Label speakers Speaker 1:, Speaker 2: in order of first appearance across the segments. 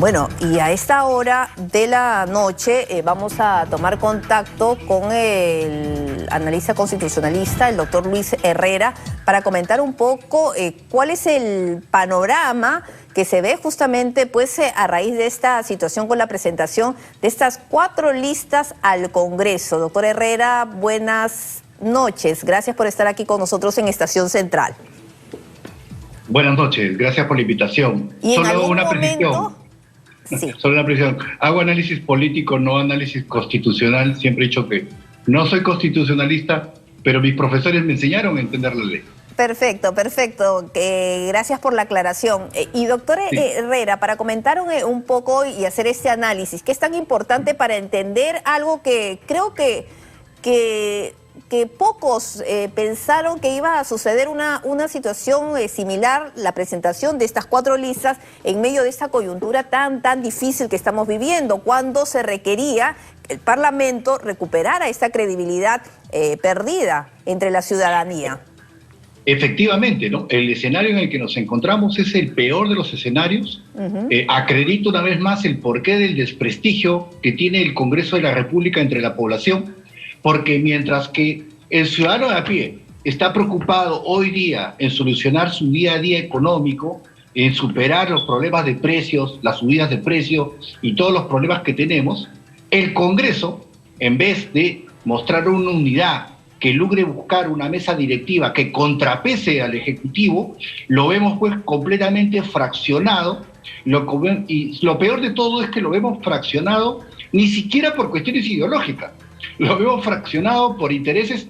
Speaker 1: Bueno, y a esta hora de la noche vamos a tomar contacto con el analista constitucionalista, el doctor Luis Herrera, para comentar un poco cuál es el panorama que se ve justamente pues a raíz de esta situación con la presentación de estas 4 listas al Congreso. Doctor Herrera, buenas noches. Gracias por estar aquí con nosotros en Estación Central.
Speaker 2: Buenas noches, gracias por la invitación.
Speaker 1: Y
Speaker 2: Solo una precisión.
Speaker 1: Sí.
Speaker 2: Solo una precisión. Hago análisis político, no análisis constitucional. Siempre he dicho que no soy constitucionalista, pero mis profesores me enseñaron a entender la ley.
Speaker 1: Perfecto, perfecto. Gracias por la aclaración. Y doctor Herrera, para comentar un poco y hacer este análisis, que es tan importante para entender algo que creo que pocos pensaron que iba a suceder una situación similar, la presentación de estas 4 listas en medio de esta coyuntura tan difícil que estamos viviendo, cuando se requería que el Parlamento recuperara esta credibilidad perdida entre la ciudadanía.
Speaker 2: Efectivamente, ¿no? El escenario en el que nos encontramos es el peor de los escenarios. Acredito una vez más el porqué del desprestigio que tiene el Congreso de la República entre la población, porque mientras que el ciudadano de a pie está preocupado hoy día en solucionar su día a día económico, en superar los problemas de precios, las subidas de precios y todos los problemas que tenemos, el Congreso, en vez de mostrar una unidad que logre buscar una mesa directiva que contrapese al Ejecutivo, lo vemos pues completamente fraccionado, y lo peor de todo es que lo vemos fraccionado ni siquiera por cuestiones ideológicas, lo vemos fraccionado por intereses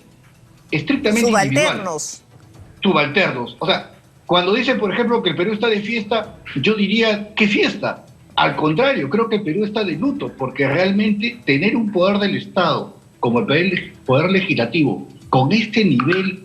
Speaker 2: estrictamente
Speaker 1: subalternos.
Speaker 2: Subalternos. O sea, cuando dicen, por ejemplo, que el Perú está de fiesta, yo diría, ¿qué fiesta? Al contrario, creo que el Perú está de luto, porque realmente tener un poder del Estado como el poder legislativo, con este nivel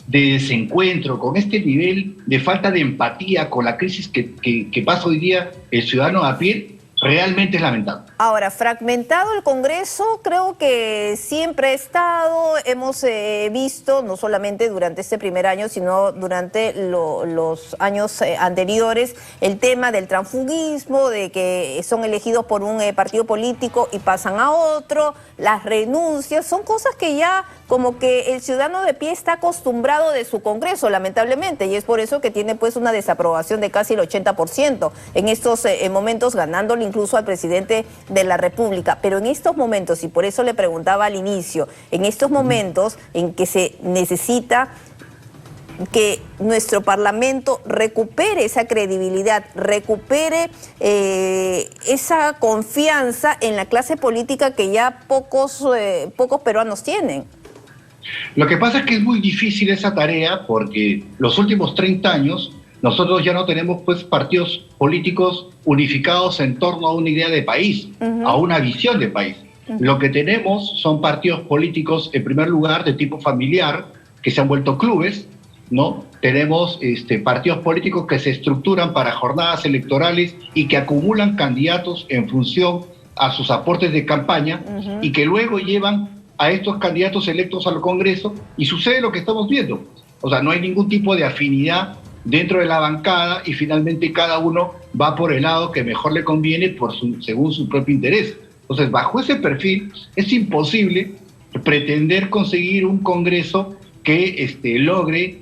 Speaker 2: de desencuentro, con este nivel de falta de empatía con la crisis que pasa hoy día el ciudadano a pie, realmente es lamentable.
Speaker 1: Ahora, fragmentado el Congreso, creo que siempre ha estado, hemos visto, no solamente durante este primer año, sino durante los años anteriores, el tema del transfugismo, de que son elegidos por un partido político y pasan a otro, las renuncias, son cosas que ya como que el ciudadano de pie está acostumbrado de su Congreso, lamentablemente, y es por eso que tiene pues una desaprobación de casi el 80% en estos momentos, ganándole incluso al presidente de la República. Pero en estos momentos, y por eso le preguntaba al inicio, en estos momentos en que se necesita que nuestro Parlamento recupere esa credibilidad, recupere esa confianza en la clase política que ya pocos peruanos tienen.
Speaker 2: Lo que pasa es que es muy difícil esa tarea, porque los últimos 30 años nosotros ya no tenemos pues partidos políticos unificados en torno a una idea de país, a una visión de país. Lo que tenemos son partidos políticos, en primer lugar, de tipo familiar, que se han vuelto clubes, ¿no? Tenemos partidos políticos que se estructuran para jornadas electorales y que acumulan candidatos en función a sus aportes de campaña y que luego llevan a estos candidatos electos al Congreso, y sucede lo que estamos viendo. O sea, no hay ningún tipo de afinidad dentro de la bancada y finalmente cada uno va por el lado que mejor le conviene según su propio interés. Entonces, bajo ese perfil es imposible pretender conseguir un Congreso que logre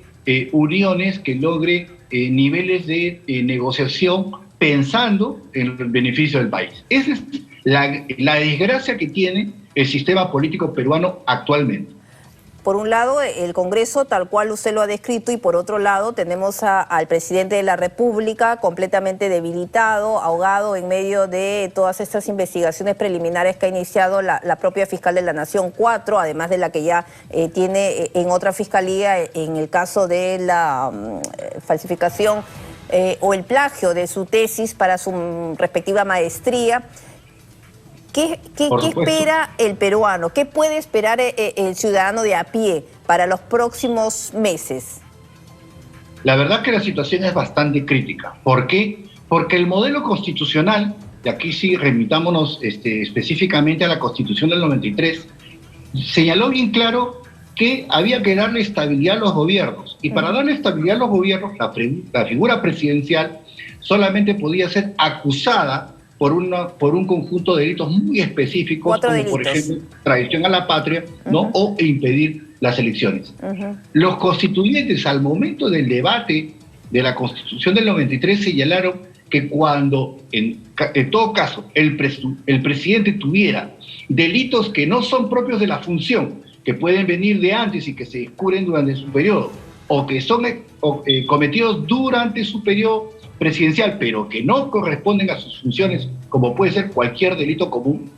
Speaker 2: uniones, que logre niveles de negociación pensando en el beneficio del país. Esa es la desgracia que tiene el sistema político peruano actualmente.
Speaker 1: Por un lado, el Congreso tal cual usted lo ha descrito, y por otro lado tenemos al presidente de la República completamente debilitado, ahogado en medio de todas estas investigaciones preliminares que ha iniciado la propia Fiscal de la Nación 4, además de la que ya tiene en otra fiscalía en el caso de la falsificación o el plagio de su tesis para su respectiva maestría. ¿Qué espera el peruano? ¿Qué puede esperar el ciudadano de a pie para los próximos meses?
Speaker 2: La verdad que la situación es bastante crítica. ¿Por qué? Porque el modelo constitucional, y aquí sí remitámonos específicamente a la Constitución del 93, señaló bien claro que había que darle estabilidad a los gobiernos. Y para darle estabilidad a los gobiernos, la figura presidencial solamente podía ser acusada por un conjunto de delitos muy específicos,
Speaker 1: 4
Speaker 2: como por
Speaker 1: delitos.
Speaker 2: ejemplo traición a la patria, ¿no? O impedir las elecciones. Los constituyentes, al momento del debate de la Constitución del 93, señalaron que cuando, en todo caso, el presidente tuviera delitos que no son propios de la función, que pueden venir de antes y que se descubren durante su periodo, o que son cometidos durante su periodo presidencial, pero que no corresponden a sus funciones, como puede ser cualquier delito común,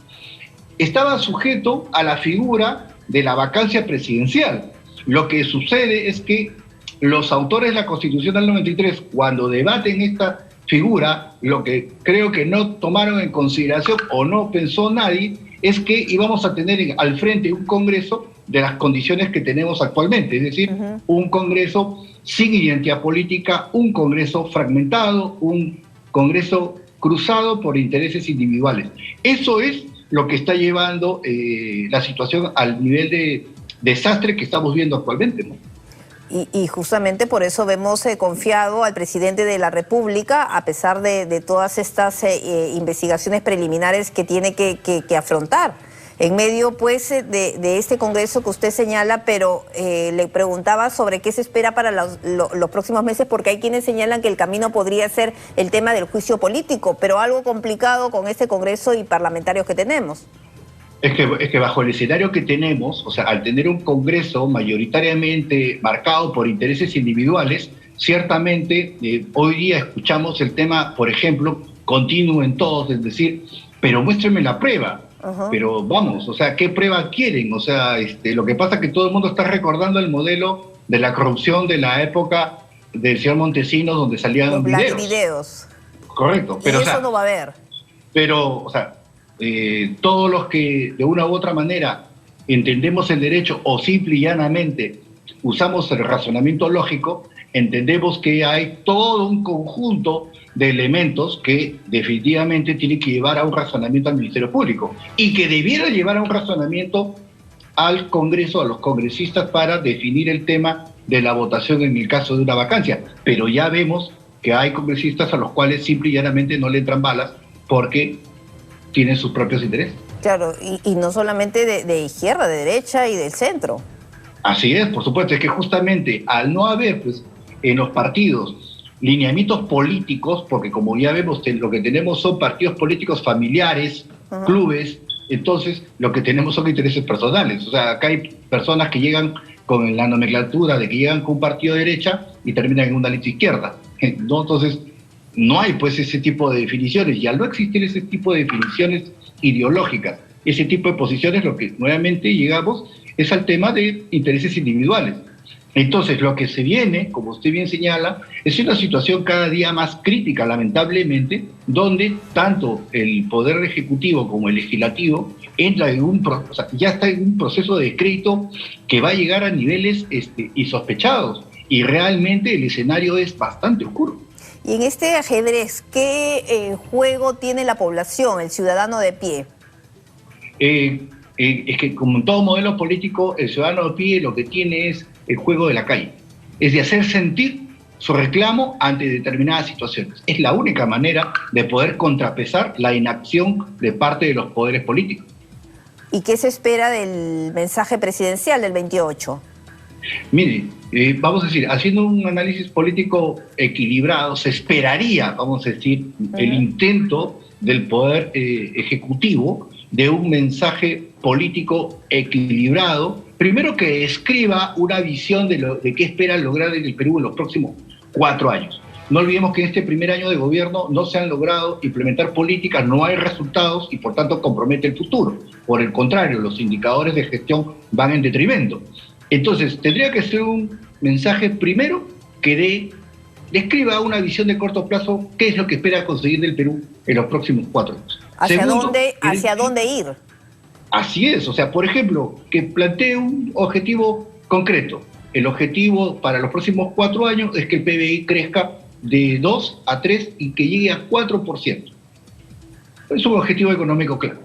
Speaker 2: estaba sujeto a la figura de la vacancia presidencial. Lo que sucede es que los autores de la Constitución del 93, cuando debaten esta figura, lo que creo que no tomaron en consideración o no pensó nadie, es que íbamos a tener al frente un Congreso de las condiciones que tenemos actualmente, es decir, un Congreso sin identidad política, un Congreso fragmentado, un Congreso cruzado por intereses individuales. Eso es lo que está llevando la situación al nivel de desastre que estamos viendo actualmente, ¿no?
Speaker 1: Y justamente por eso vemos confiado al presidente de la República, a pesar de todas estas investigaciones preliminares que tiene que afrontar. En medio, pues, de este Congreso que usted señala, pero le preguntaba sobre qué se espera para los próximos meses, porque hay quienes señalan que el camino podría ser el tema del juicio político, pero algo complicado con este Congreso y parlamentarios que tenemos.
Speaker 2: Es que bajo el escenario que tenemos, o sea, al tener un Congreso mayoritariamente marcado por intereses individuales, ciertamente hoy día escuchamos el tema, por ejemplo, continuo en todos, es decir, pero muéstrenme la prueba. Pero vamos, o sea, ¿qué prueba quieren? O sea, lo que pasa es que todo el mundo está recordando el modelo de la corrupción de la época del señor Montesinos, donde salían
Speaker 1: los
Speaker 2: videos. Correcto.
Speaker 1: Pero, y eso, o sea, no va a haber.
Speaker 2: Pero, o sea, todos los que de una u otra manera entendemos el derecho o simple y llanamente usamos el razonamiento lógico, entendemos que hay todo un conjunto de elementos que definitivamente tienen que llevar a un razonamiento al Ministerio Público y que debiera llevar a un razonamiento al Congreso, a los congresistas, para definir el tema de la votación en el caso de una vacancia. Pero ya vemos que hay congresistas a los cuales simple y llanamente no le entran balas porque tienen sus propios intereses.
Speaker 1: Claro, y no solamente de izquierda, de derecha y del centro.
Speaker 2: Así es, por supuesto, es que justamente al no haber, pues, en los partidos lineamientos políticos, porque como ya vemos, lo que tenemos son partidos políticos familiares, clubes, entonces lo que tenemos son intereses personales. O sea, acá hay personas que llegan con la nomenclatura de que llegan con un partido de derecha y terminan en una lista izquierda, ¿no? Entonces, no hay pues ese tipo de definiciones, y al no existir ese tipo de definiciones ideológicas, ese tipo de posiciones, lo que nuevamente llegamos es al tema de intereses individuales. Entonces, lo que se viene, como usted bien señala, es una situación cada día más crítica, lamentablemente, donde tanto el Poder Ejecutivo como el Legislativo entra en o sea, ya está en un proceso de descrédito que va a llegar a niveles insospechados, y realmente el escenario es bastante oscuro.
Speaker 1: Y en este ajedrez, ¿qué juego tiene la población, el ciudadano de pie?
Speaker 2: Es que como en todo modelo político, el ciudadano de pie lo que tiene es el juego de la calle, es de hacer sentir su reclamo ante determinadas situaciones. Es la única manera de poder contrapesar la inacción de parte de los poderes políticos.
Speaker 1: ¿Y qué se espera del mensaje presidencial del 28?
Speaker 2: Mire, vamos a decir, haciendo un análisis político equilibrado, se esperaría, vamos a decir, el intento del Poder Ejecutivo de un mensaje político equilibrado, primero que escriba una visión de qué espera lograr en el Perú en los próximos 4 años. No olvidemos que en este primer año de gobierno no se han logrado implementar políticas, no hay resultados y por tanto compromete el futuro. Por el contrario, los indicadores de gestión van en detrimento. Entonces, tendría que ser un mensaje primero que describa una visión de corto plazo, qué es lo que espera conseguir del Perú en los próximos 4 años.
Speaker 1: ¿Hacia dónde ir?
Speaker 2: Así es, o sea, por ejemplo, que plantee un objetivo concreto. El objetivo para los próximos 4 años es que el PBI crezca de 2 a 3 y que llegue a 4%. Es un objetivo económico claro.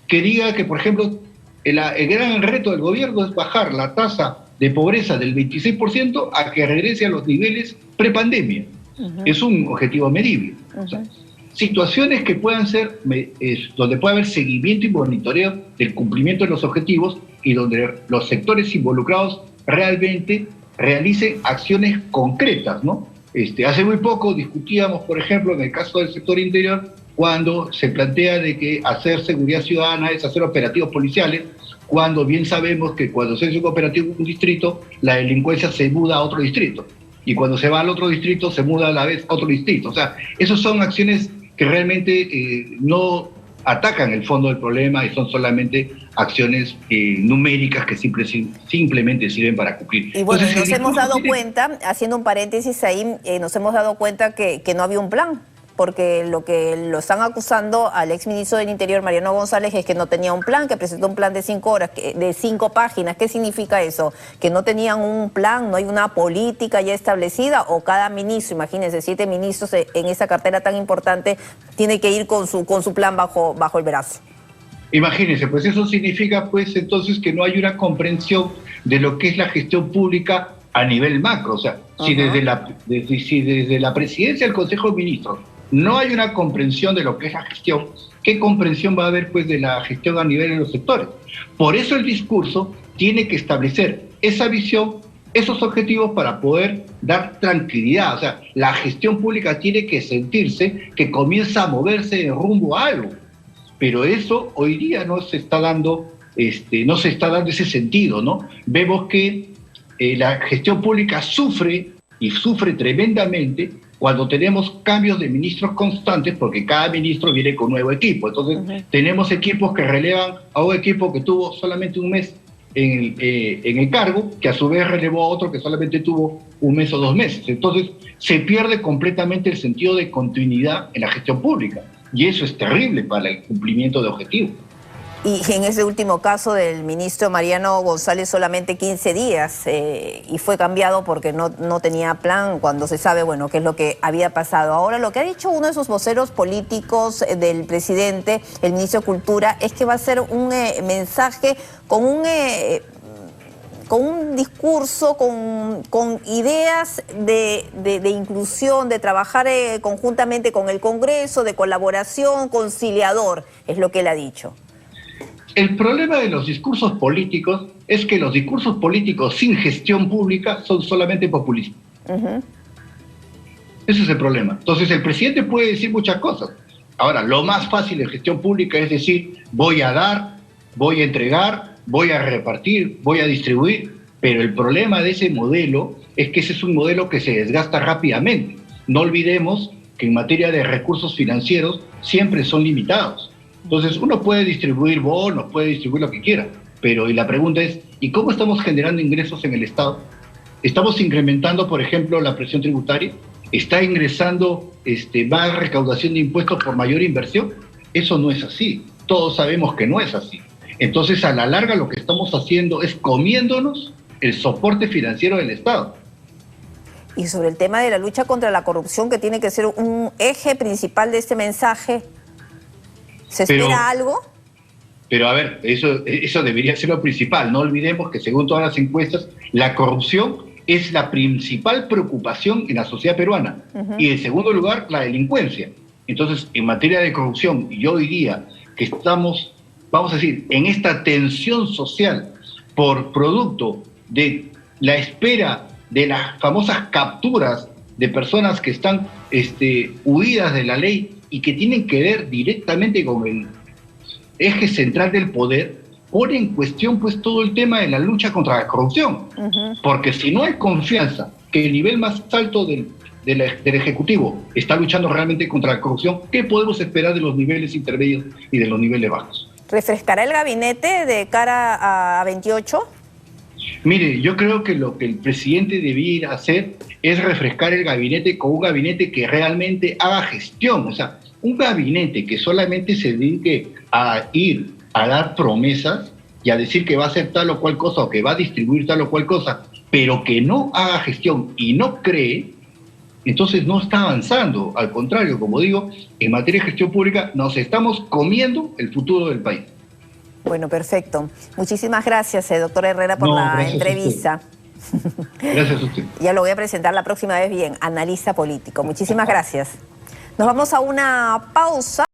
Speaker 2: Que diga que, por ejemplo, el gran reto del gobierno es bajar la tasa de pobreza del 26% a que regrese a los niveles prepandemia. Es un objetivo medible. O sea, situaciones que puedan ser, donde puede haber seguimiento y monitoreo del cumplimiento de los objetivos y donde los sectores involucrados realmente realicen acciones concretas, ¿no? Hace muy poco discutíamos, por ejemplo, en el caso del sector interior, cuando se plantea de que hacer seguridad ciudadana es hacer operativos policiales, cuando bien sabemos que cuando se hace un operativo en un distrito, la delincuencia se muda a otro distrito. Y cuando se va al otro distrito, se muda a la vez a otro distrito. O sea, esas son acciones que realmente no atacan el fondo del problema y son solamente acciones numéricas que simplemente sirven para cumplir.
Speaker 1: Y bueno,
Speaker 2: Entonces,
Speaker 1: nos hemos dado cuenta, haciendo un paréntesis ahí, nos hemos dado cuenta que no había un plan, porque lo que lo están acusando al exministro del Interior, Mariano González, es que no tenía un plan, que presentó un plan de 5 horas, de 5 páginas. ¿Qué significa eso? ¿Que no tenían un plan, no hay una política ya establecida? ¿O cada ministro, imagínense, 7 ministros en esa cartera tan importante, tiene que ir con su plan bajo el brazo?
Speaker 2: Imagínense, pues eso significa pues entonces que no hay una comprensión de lo que es la gestión pública a nivel macro. O sea, si desde la presidencia del Consejo de Ministros no hay una comprensión de lo que es la gestión, ¿qué comprensión va a haber pues de la gestión a nivel de los sectores? Por eso el discurso tiene que establecer esa visión, esos objetivos para poder dar tranquilidad. O sea, la gestión pública tiene que sentirse que comienza a moverse en rumbo a algo. Pero eso hoy día no se está dando, no se está dando ese sentido, ¿no? Vemos que la gestión pública sufre y sufre tremendamente cuando tenemos cambios de ministros constantes, porque cada ministro viene con nuevo equipo. Entonces, tenemos equipos que relevan a un equipo que tuvo solamente un mes en el cargo, que a su vez relevó a otro que solamente tuvo un mes o 2 meses. Entonces, se pierde completamente el sentido de continuidad en la gestión pública. Y eso es terrible para el cumplimiento de objetivos.
Speaker 1: Y en ese último caso del ministro Mariano González, solamente 15 días y fue cambiado porque no tenía plan, cuando se sabe, bueno, qué es lo que había pasado. Ahora, lo que ha dicho uno de sus voceros políticos del presidente, el ministro de Cultura, es que va a ser un mensaje con un discurso, con ideas de inclusión, de trabajar conjuntamente con el Congreso, de colaboración, conciliador, es lo que él ha dicho.
Speaker 2: El problema de los discursos políticos es que los discursos políticos sin gestión pública son solamente populismo. Ese es el problema. Entonces el presidente puede decir muchas cosas. Ahora, lo más fácil en gestión pública es decir, voy a dar, voy a entregar, voy a repartir, voy a distribuir, pero el problema de ese modelo es que ese es un modelo que se desgasta rápidamente. No olvidemos que en materia de recursos financieros siempre son limitados. Entonces uno puede distribuir bonos, puede distribuir lo que quiera, pero y la pregunta es, ¿y cómo estamos generando ingresos en el Estado? ¿Estamos incrementando, por ejemplo, la presión tributaria? ¿Está ingresando más recaudación de impuestos por mayor inversión? Eso no es así. Todos sabemos que no es así. Entonces, a la larga, lo que estamos haciendo es comiéndonos el soporte financiero del Estado.
Speaker 1: Y sobre el tema de la lucha contra la corrupción, que tiene que ser un eje principal de este mensaje, ¿se espera algo?
Speaker 2: Pero a ver, eso debería ser lo principal. No olvidemos que según todas las encuestas, la corrupción es la principal preocupación en la sociedad peruana. Y en segundo lugar, la delincuencia. Entonces, en materia de corrupción, y hoy día que estamos, vamos a decir, en esta tensión social por producto de la espera de las famosas capturas de personas que están huidas de la ley y que tienen que ver directamente con el eje central del poder, pone en cuestión pues todo el tema de la lucha contra la corrupción. Porque si no hay confianza que el nivel más alto del Ejecutivo está luchando realmente contra la corrupción, ¿qué podemos esperar de los niveles intermedios y de los niveles bajos?
Speaker 1: ¿Refrescará el gabinete de cara a 28?
Speaker 2: Mire, yo creo que lo que el presidente debiera hacer es refrescar el gabinete con un gabinete que realmente haga gestión. O sea, un gabinete que solamente se dedique a ir a dar promesas y a decir que va a hacer tal o cual cosa o que va a distribuir tal o cual cosa, pero que no haga gestión y no cree, entonces no está avanzando. Al contrario, como digo, en materia de gestión pública nos estamos comiendo el futuro del país.
Speaker 1: Bueno, perfecto. Muchísimas gracias, doctor Herrera, por la entrevista.
Speaker 2: Gracias a usted.
Speaker 1: Ya lo voy a presentar la próxima vez bien, analista político. Muchísimas gracias. Nos vamos a una pausa.